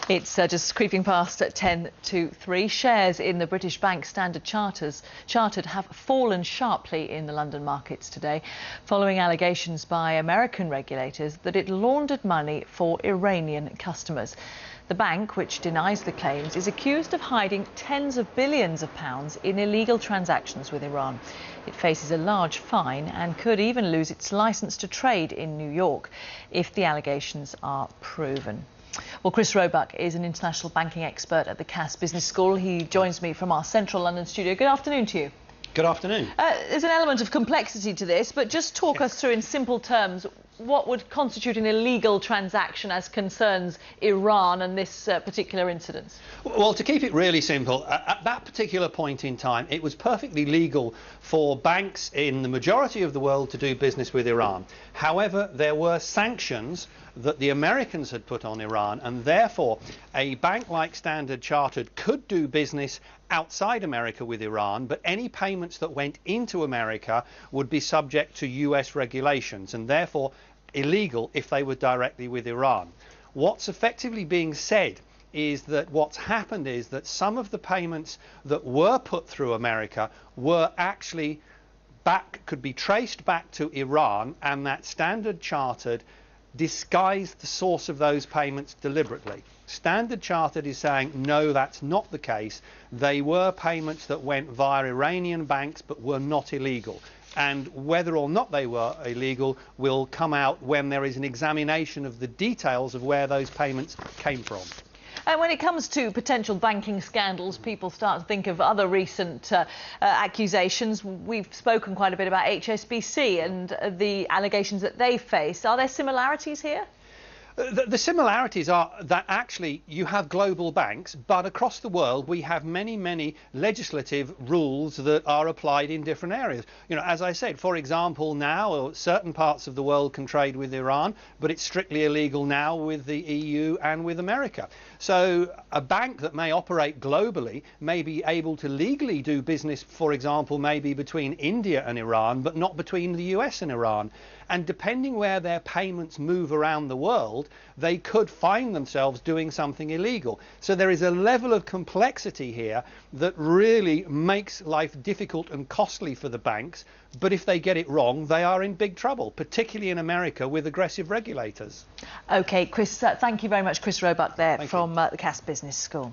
It's just creeping past at 10 to 3. Shares in the British bank Standard Chartered have fallen sharply in the London markets today, following allegations by American regulators that it laundered money for Iranian customers. The bank, which denies the claims, is accused of hiding tens of billions of pounds in illegal transactions with Iran. It faces a large fine and could even lose its licence to trade in New York if the allegations are proven. Well, Chris Roebuck is an international banking expert at the Cass Business School. He joins me from our central London studio. Good afternoon to you. Good afternoon. There's an element of complexity to this, but just talk us through in simple terms what would constitute an illegal transaction as concerns Iran and this particular incident? Well, to keep it really simple, at that particular point in time, it was perfectly legal for banks in the majority of the world to do business with Iran. However, there were sanctions that the Americans had put on Iran, and therefore a bank like Standard Chartered could do business outside America with Iran, but any payments that went into America would be subject to US regulations and therefore illegal if they were directly with Iran. What's effectively being said is that what's happened is that some of the payments that were put through America were actually could be traced back to Iran, and that Standard Chartered disguised the source of those payments deliberately. Standard Chartered is saying, no, that's not the case. They were payments that went via Iranian banks but were not illegal. And whether or not they were illegal will come out when there is an examination of the details of where those payments came from. And when it comes to potential banking scandals, people start to think of other recent accusations. We've spoken quite a bit about HSBC and the allegations that they face. Are there similarities here? The similarities are that actually you have global banks, but across the world we have many legislative rules that are applied in different areas. You know, as I said, for example, now certain parts of the world can trade with Iran, but it's strictly illegal now with the EU and with America. So a bank that may operate globally may be able to legally do business, for example, maybe between India and Iran, but not between the US and Iran. And depending where their payments move around the world, they could find themselves doing something illegal. So there is a level of complexity here that really makes life difficult and costly for the banks. But if they get it wrong, they are in big trouble, particularly in America with aggressive regulators. OK, Chris, thank you very much. Chris Roebuck there from the Cass Business School.